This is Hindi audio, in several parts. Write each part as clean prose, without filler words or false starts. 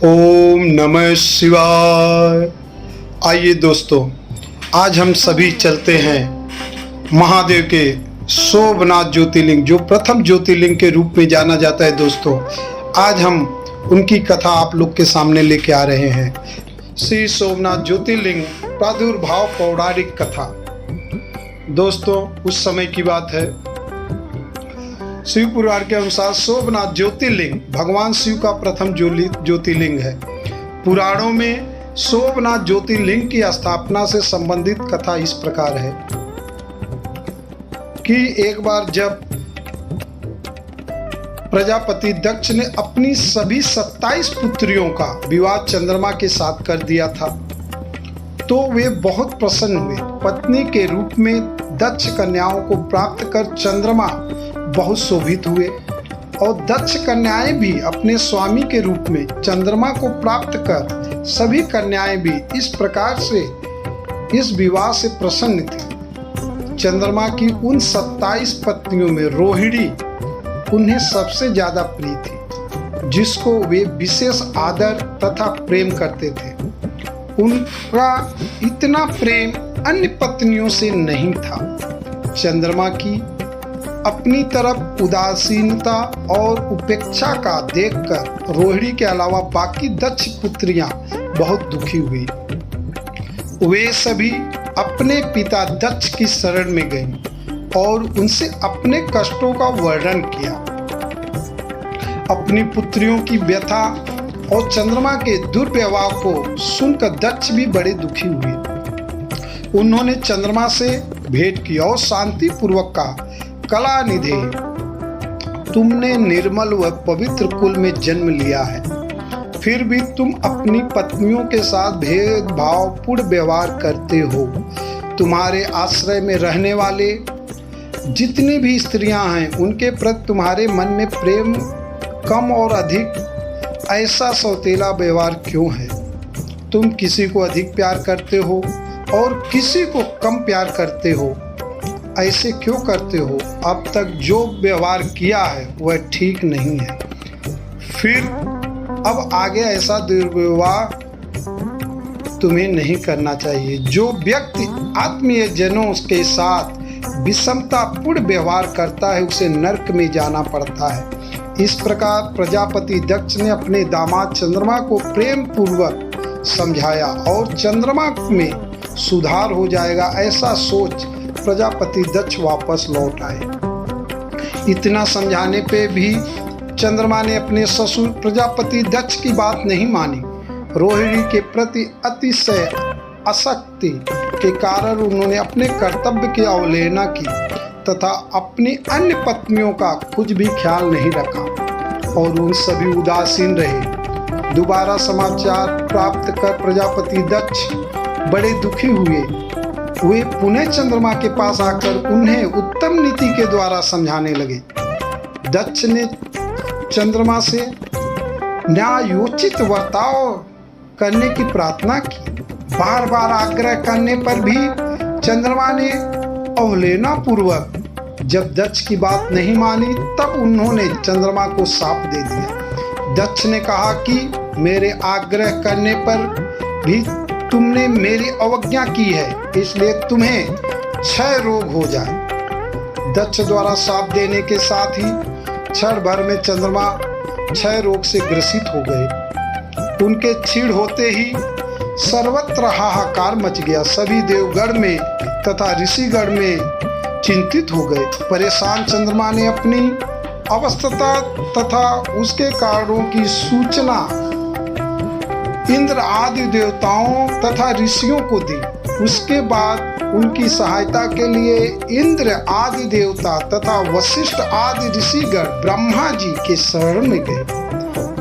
ओम नमः शिवाय। आइए दोस्तों, आज हम सभी चलते हैं महादेव के सोमनाथ ज्योतिर्लिंग, जो प्रथम ज्योतिर्लिंग के रूप में जाना जाता है। दोस्तों, आज हम उनकी कथा आप लोग के सामने लेके आ रहे हैं। श्री सोमनाथ ज्योतिर्लिंग प्रादुर्भाव पौराणिक कथा। दोस्तों, उस समय की बात है, शिव पुराण के अनुसार सोमनाथ ज्योतिर्लिंग भगवान शिव का प्रथम ज्योतिर्लिंग है। पुराणों में सोमनाथ ज्योतिर्लिंग की स्थापना से संबंधित कथा इस प्रकार है कि एक बार जब प्रजापति दक्ष ने अपनी सभी 27 पुत्रियों का विवाह चंद्रमा के साथ कर दिया था, तो वे बहुत प्रसन्न हुए। पत्नी के रूप में दक्ष कन्याओं को प्राप्त कर चंद्रमा बहुत शोभित हुए और दक्ष कन्याएं भी अपने स्वामी के रूप में चंद्रमा को प्राप्त कर सभी कन्याएं भी इस प्रकार से इस विवाह से प्रसन्न थी। चंद्रमा की उन 27 पत्नियों में रोहिणी उन्हें सबसे ज्यादा प्रिय थी, जिसको वे विशेष आदर तथा प्रेम करते थे। उनका इतना प्रेम अन्य पत्नियों से नहीं था। चंद्रमा की अपनी तरफ उदासीनता और उपेक्षा का देखकर रोहिणी के अलावा बाकी दक्ष पुत्रियां बहुत दुखी हुई। वे सभी अपने पिता दक्ष की शरण में गईं और उनसे अपने कष्टों का वर्णन किया। अपनी पुत्रियों की व्यथा और चंद्रमा के दुर्व्यवहार को सुनकर दक्ष भी बड़े दुखी हुए। उन्होंने चंद्रमा से भेंट की और शांति पूर्वक कहा, कला निधे, तुमने निर्मल व पवित्र कुल में जन्म लिया है, फिर भी तुम अपनी पत्नियों के साथ भेदभाव पूर्ण व्यवहार करते हो। तुम्हारे आश्रय में रहने वाले जितनी भी स्त्रियां हैं, उनके प्रति तुम्हारे मन में प्रेम कम और अधिक ऐसा सौतेला व्यवहार क्यों है? तुम किसी को अधिक प्यार करते हो और किसी को कम प्यार करते हो। ऐसे क्यों करते हो? अब तक जो व्यवहार किया है वह ठीक नहीं है, फिर अब आगे ऐसा दुर्व्यवहार तुम्हें नहीं करना चाहिए। जो व्यक्ति आत्मीय जनों के साथ विषमता पूर्ण व्यवहार करता है, उसे नरक में जाना पड़ता है। इस प्रकार प्रजापति दक्ष ने अपने दामाद चंद्रमा को प्रेम पूर्वक समझाया और चंद्रमा में सुधार हो जाएगा, ऐसा सोच प्रजापति दक्ष वापस लौट आए। इतना समझाने पे भी चंद्रमा ने अपने ससुर प्रजापति दक्ष की बात नहीं मानी। रोहिणी के प्रति अतिशय आसक्ति के कारण उन्होंने अपने कर्तव्य की अवहेलना की तथा अपनी अन्य पत्नियों का कुछ भी ख्याल नहीं रखा और उन सभी उदासीन रहे। दोबारा समाचार प्राप्त कर प्रजापति दक्ष बड़े दुखी हुए। वे पुनः चंद्रमा के पास आकर उन्हें उत्तम नीति के द्वारा समझाने लगे। दक्ष ने चंद्रमा से न्यायोचित बर्ताव करने की प्रार्थना की। बार बार आग्रह करने पर भी चंद्रमा ने अवहेलना पूर्वक जब दक्ष की बात नहीं मानी, तब उन्होंने चंद्रमा को शाप दे दिया। दक्ष ने कहा कि मेरे आग्रह करने पर भी तुमने मेरी अवज्ञा की है, इसलिए तुम्हें क्षय रोग हो जाए। दक्ष द्वारा शाप देने के साथ ही क्षण भर में चंद्रमा क्षय रोग से ग्रसित हो गए। उनके क्षीण होते ही सर्वत्र हाहाकार मच गया। सभी देवगण में तथा ऋषिगण में चिंतित हो गए। परेशान चंद्रमा ने अपनी अवस्था तथा उसके कारणों की सूचना इंद्र आदि देवताओं तथा ऋषियों को दी। उसके बाद उनकी सहायता के लिए इंद्र आदि देवता तथा वशिष्ठ आदि ऋषिगण ब्रह्मा जी के शरण में गए।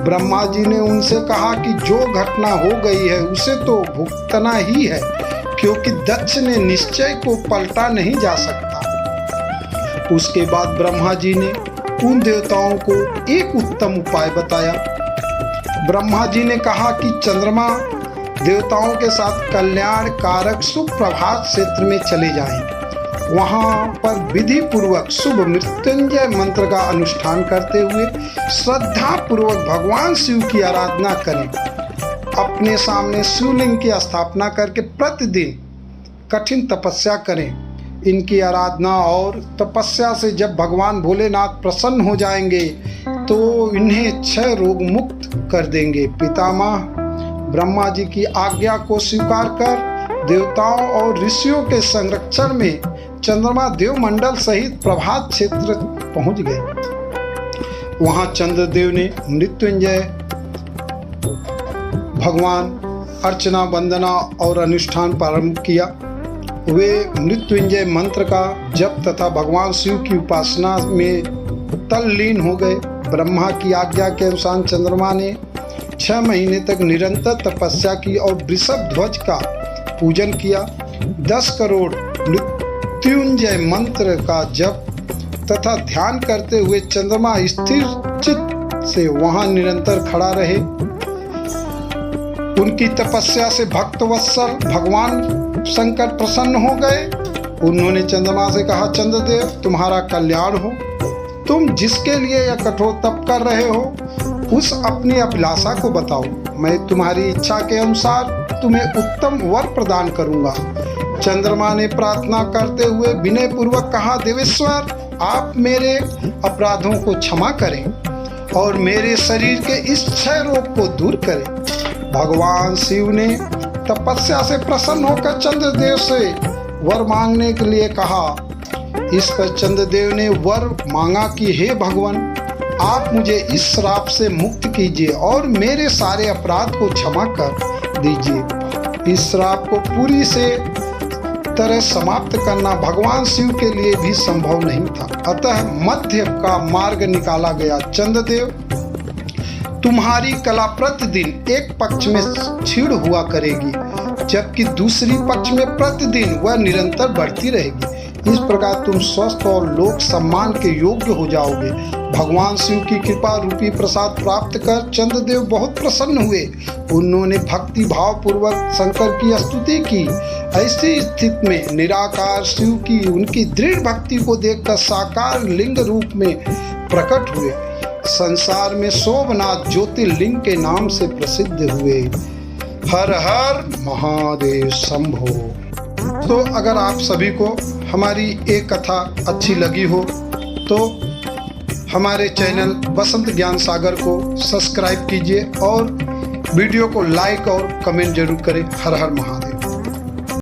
ब्रह्मा जी ने उनसे कहा कि जो घटना हो गई है उसे तो भुगतना ही है, क्योंकि दक्ष ने निश्चय को पलटा नहीं जा सकता। उसके बाद ब्रह्मा जी ने उन देवताओं को एक उत्तम उपाय बताया। ब्रह्मा जी ने कहा कि चंद्रमा देवताओं के साथ कल्याण कारक सुप्रभात क्षेत्र में चले जाएं। वहां पर विधि पूर्वक शुभ मृत्युंजय मंत्र का अनुष्ठान करते हुए श्रद्धा पूर्वक भगवान शिव की आराधना करें। अपने सामने शिवलिंग की स्थापना करके प्रतिदिन कठिन तपस्या करें। इनकी आराधना और तपस्या से जब भगवान भोलेनाथ प्रसन्न हो जाएंगे तो इन्हें क्षय रोग मुक्त कर देंगे। पितामह ब्रह्मा जी की आज्ञा को स्वीकार कर देवताओं और ऋषियों के संरक्षण में चंद्रमा देवमंडल सहित प्रभात क्षेत्र पहुंच गए। वहां चंद्रदेव ने मृत्युंजय भगवान अर्चना वंदना और अनुष्ठान प्रारंभ किया। वे मृत्युंजय मंत्र का जप तथा भगवान शिव की उपासना में तल्लीन हो गए। ब्रह्मा की आज्ञा के अनुसार चंद्रमा ने 6 महीने तक निरंतर तपस्या की और वृषभ ध्वज का पूजन किया। 10 करोड़ मृत्युंजय मंत्र का जप तथा ध्यान करते हुए चंद्रमा स्थिर चित्त से वहां निरंतर खड़ा रहे। उनकी तपस्या से भक्तवत्सल भगवान शंकर प्रसन्न हो गए। उन्होंने चंद्रमा से कहा, चंद्रदेव तुम्हारा कल्याण हो। तुम जिसके लिए यह कठोर तप कर रहे हो उस अपनी अभिलाषा को बताओ। मैं तुम्हारी इच्छा के अनुसार तुम्हें उत्तम वर प्रदान करूंगा। चंद्रमा ने प्रार्थना करते हुए विनय पूर्वक कहा, देवेश्वर आप मेरे अपराधों को क्षमा करें और मेरे शरीर के इस क्षय रोग को दूर करें। भगवान शिव ने तपस्या से प्रसन्न होकर चंद्रदेव से वर मांगने के लिए कहा। इस पर चंद्रदेव ने वर मांगा कि हे भगवान आप मुझे इस श्राप से मुक्त कीजिए और मेरे सारे अपराध को क्षमा कर दीजिए। इस श्राप को पूरी से तरह समाप्त करना भगवान शिव के लिए भी संभव नहीं था। अतः मध्य का मार्ग निकाला गया। चंद्रदेव तुम्हारी कला प्रतिदिन एक पक्ष में क्षीण हुआ करेगी जबकि दूसरी पक्ष में प्रतिदिन वह निरंतर बढ़ती रहेगी। इस प्रकार तुम स्वस्थ और लोक सम्मान के योग्य हो जाओगे। भगवान शिव की कृपा रूपी प्रसाद प्राप्त कर चंद्रदेव बहुत प्रसन्न हुए। उन्होंने भक्ति भाव पूर्वक शंकर की स्तुति की। ऐसी स्थिति में निराकार शिव की उनकी दृढ़ भक्ति को देखकर साकार लिंग रूप में प्रकट हुए। संसार में सोमनाथ ज्योतिर्लिंग के नाम से प्रसिद्ध हुए। हर हर महादेव शंभो। तो अगर आप सभी को हमारी एक कथा अच्छी लगी हो तो हमारे चैनल बसंत ज्ञान सागर को सब्सक्राइब कीजिए और वीडियो को लाइक और कमेंट जरूर करें। हर हर महादेव।